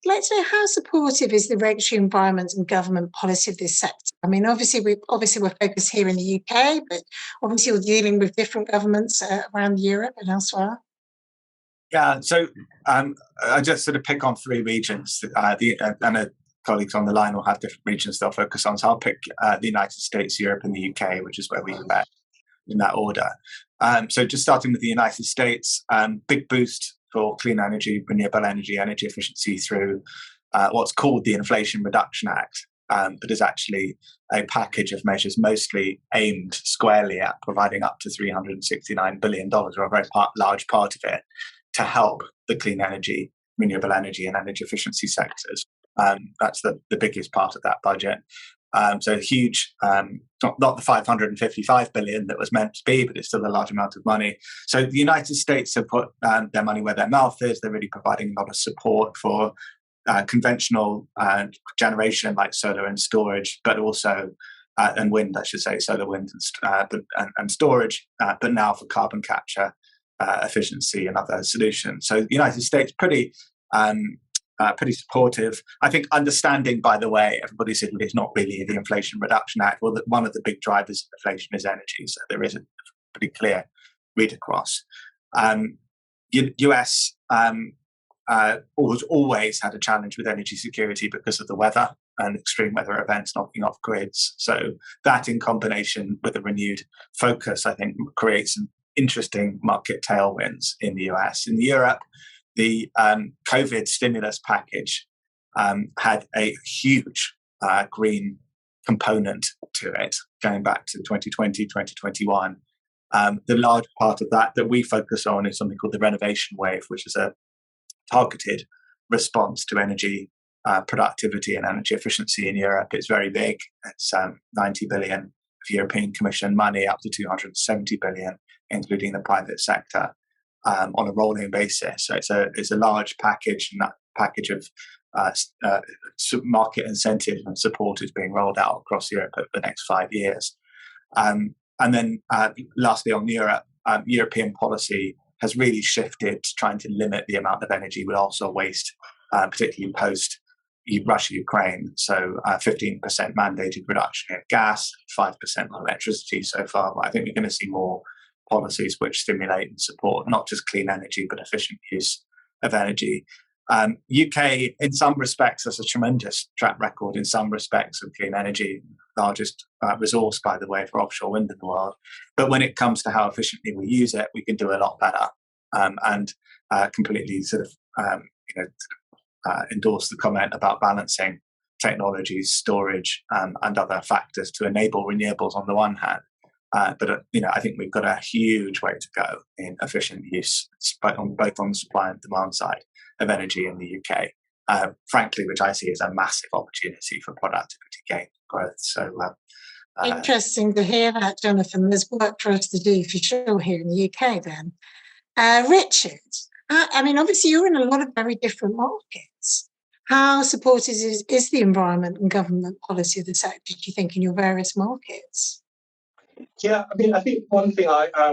let's know, how supportive is the regulatory environment and government policy of this sector? I mean, obviously we're focused here in the UK, but obviously you're dealing with different governments around Europe and elsewhere. Yeah, so I just sort of pick on three regions. And colleagues on the line will have different regions they'll focus on. So I'll pick the United States, Europe, and the UK, which is where we invest in that order. So just starting with the United States, big boost for clean energy, renewable energy, energy efficiency through what's called the Inflation Reduction Act, but is actually a package of measures mostly aimed squarely at providing up to $369 billion, or a very large part of it, to help the clean energy, renewable energy, and energy efficiency sectors. That's the biggest part of that budget. So huge, not the $555 billion that was meant to be, but it's still a large amount of money. So the United States have put their money where their mouth is. They're really providing a lot of support for conventional generation like solar and storage, but also and wind, I should say, solar, wind, and storage, but now for carbon capture, efficiency, and other solutions. So the United States pretty supportive. I think understanding, by the way, everybody said it's not really the Inflation Reduction Act. Well, one of the big drivers of inflation is energy, so there is a pretty clear read across. US always had a challenge with energy security because of the weather and extreme weather events knocking off grids. So that, in combination with a renewed focus, I think creates some interesting market tailwinds in the US. In Europe, the COVID stimulus package had a huge green component to it, going back to 2020, 2021. The large part of that we focus on is something called the renovation wave, which is a targeted response to energy productivity and energy efficiency in Europe. It's very big. It's 90 billion of European Commission money, up to 270 billion, including the private sector, on a rolling basis. So it's a large package, and that package of market incentives and support is being rolled out across Europe over the next 5 years. And then lastly on Europe, European policy has really shifted to trying to limit the amount of energy we also waste, particularly post Russia-Ukraine. So 15% mandated reduction in gas, 5% on electricity so far. But I think we're going to see more policies which stimulate and support not just clean energy, but efficient use of energy. UK, in some respects, has a tremendous track record in some respects of clean energy, largest resource, by the way, for offshore wind in the world. But when it comes to how efficiently we use it, we can do a lot better, and completely sort of endorse the comment about balancing technologies, storage, and other factors to enable renewables on the one hand. But I think we've got a huge way to go in efficient use, both on the supply and demand side of energy in the UK. Frankly, which I see as a massive opportunity for productivity gain and growth. So interesting to hear that, Jonathan. There's work for us to do for sure here in the UK. Then, Richard, I mean, obviously you're in a lot of very different markets. How supportive is the environment and government policy of the sector, do you think, in your various markets? Yeah, I mean, I think one thing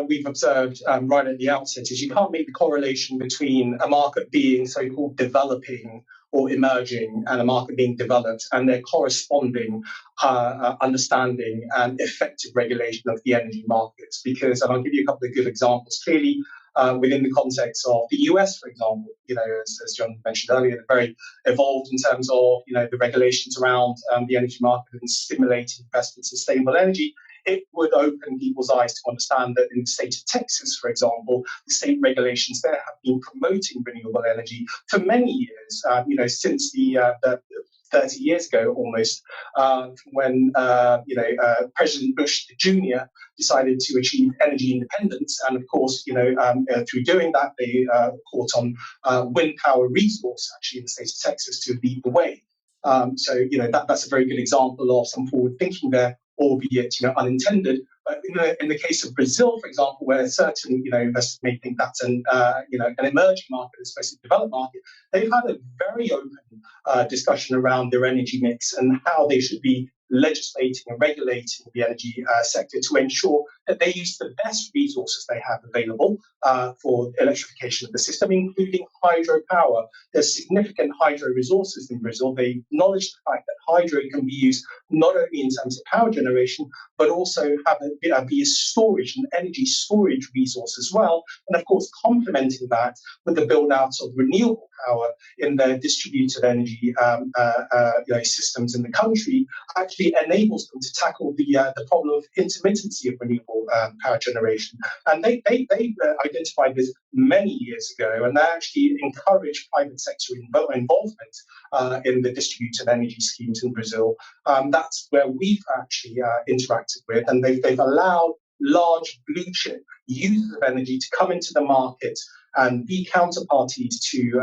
we've observed right at the outset is you can't make the correlation between a market being so-called developing or emerging and a market being developed and their corresponding understanding and effective regulation of the energy markets. Because, and I'll give you a couple of good examples. Clearly, within the context of the US, for example, as John mentioned earlier, they're very evolved in terms of, the regulations around the energy market and stimulating investments in sustainable energy. It would open people's eyes to understand that in the state of Texas, for example, the state regulations there have been promoting renewable energy for many years, since the 30 years ago almost, when President Bush Jr. decided to achieve energy independence. And of course, through doing that, they caught on wind power resource actually in the state of Texas to lead the way. So that's a very good example of some forward thinking there, albeit unintended. But in the case of Brazil, for example, where certain investors may think that's an emerging market, especially a developed market, they've had a very open discussion around their energy mix and how they should be legislating and regulating the energy sector to ensure that they use the best resources they have available for electrification of the system, including hydropower. There's significant hydro resources in Brazil. They acknowledge the fact that hydro can be used not only in terms of power generation, but also be a storage and energy storage resource as well. And of course, complementing that with the build out of renewable power in their distributed energy systems in the country actually enables them to tackle the problem of intermittency of renewable power generation. And they identified this many years ago, and they actually encourage private sector involvement in the distributed energy schemes in Brazil. That's where we've actually interacted with, and they've allowed large blue chip users of energy to come into the market and be counterparties to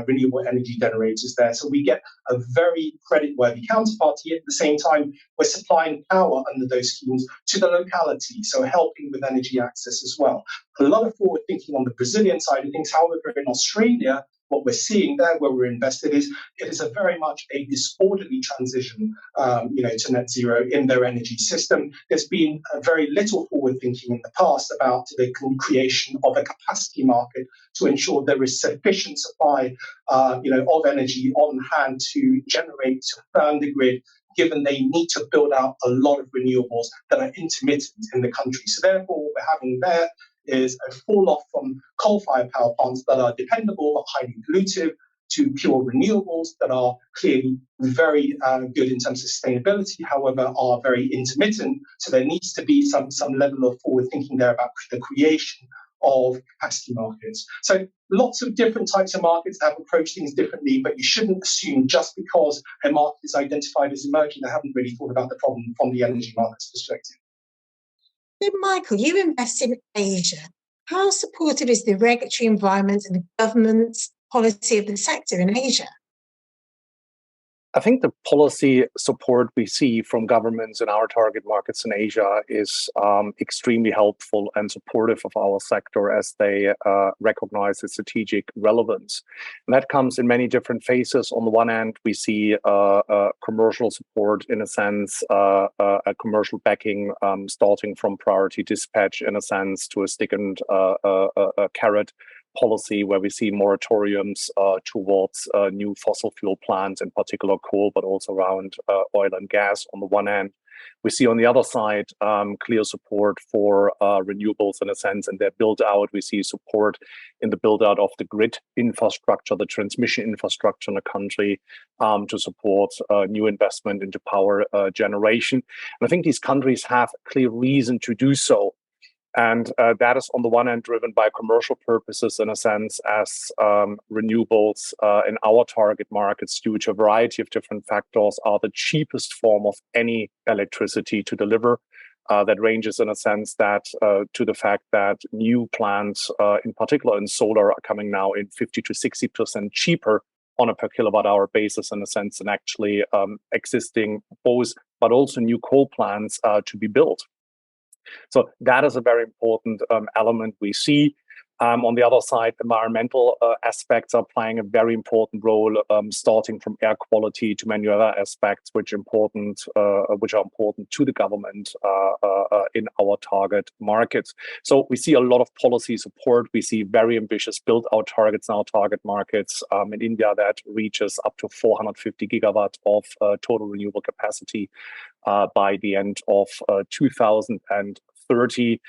renewable energy generators there. So we get a very creditworthy counterparty. At the same time, we're supplying power under those schemes to the locality, so helping with energy access as well. A lot of forward thinking on the Brazilian side of things. However, in Australia, what we're seeing there, where we're invested, is it is a very much a disorderly transition, to net zero in their energy system. There's been very little forward thinking in the past about the creation of a capacity market to ensure there is sufficient supply, of energy on hand to generate, to firm the grid, given they need to build out a lot of renewables that are intermittent in the country. So therefore, what we're having there is a fall off from coal-fired power plants that are dependable but highly pollutive to pure renewables that are clearly very good in terms of sustainability, however, are very intermittent. So there needs to be some level of forward thinking there about the creation of capacity markets. So lots of different types of markets have approached things differently, but you shouldn't assume just because a market is identified as emerging, they haven't really thought about the problem from the energy markets perspective. So Michael, you invest in Asia. How supportive is the regulatory environment and the government's policy of the sector in Asia? I think the policy support we see from governments in our target markets in Asia is extremely helpful and supportive of our sector as they recognize its strategic relevance. And that comes in many different phases. On the one hand, we see commercial support, in a sense, a commercial backing, starting from priority dispatch, in a sense, to a stick and a carrot policy, where we see moratoriums towards new fossil fuel plants, in particular coal, but also around oil and gas on the one hand. We see on the other side clear support for renewables, in a sense, and their build out. We see support in the build out of the grid infrastructure, the transmission infrastructure in the country, to support new investment into power generation. And I think these countries have a clear reason to do so. And that is on the one hand driven by commercial purposes, in a sense, as renewables in our target markets, due to a variety of different factors, are the cheapest form of any electricity to deliver. That ranges, in a sense, that to the fact that new plants, in particular in solar, are coming now in 50 to 60% cheaper on a per kilowatt hour basis, in a sense, than actually existing both, but also new coal plants to be built. So that is a very important element we see. On the other side, environmental aspects are playing a very important role, starting from air quality to many other aspects, which are important to the government in our target markets. So we see a lot of policy support. We see very ambitious build-out targets in our target markets. In India, that reaches up to 450 gigawatts of total renewable capacity by the end of 2030.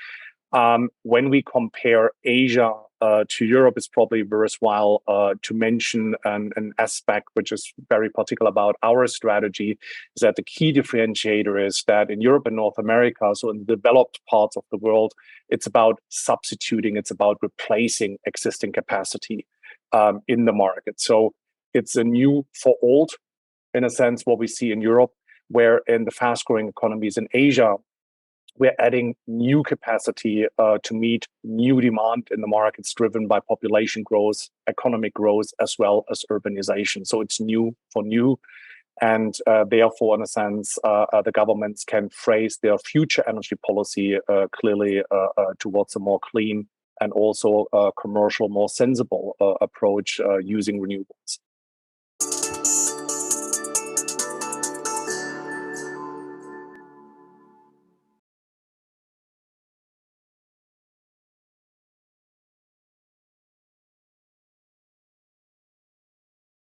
When we compare Asia to Europe, it's probably worthwhile to mention an aspect which is very particular about our strategy, is that the key differentiator is that in Europe and North America, so in the developed parts of the world, it's about substituting, it's about replacing existing capacity in the market. So it's a new for old, in a sense, what we see in Europe, where in the fast-growing economies in Asia, we're adding new capacity to meet new demand in the markets driven by population growth, economic growth, as well as urbanization. So it's new for new. And therefore, in a sense, the governments can phrase their future energy policy clearly towards a more clean and also commercial, more sensible approach using renewables.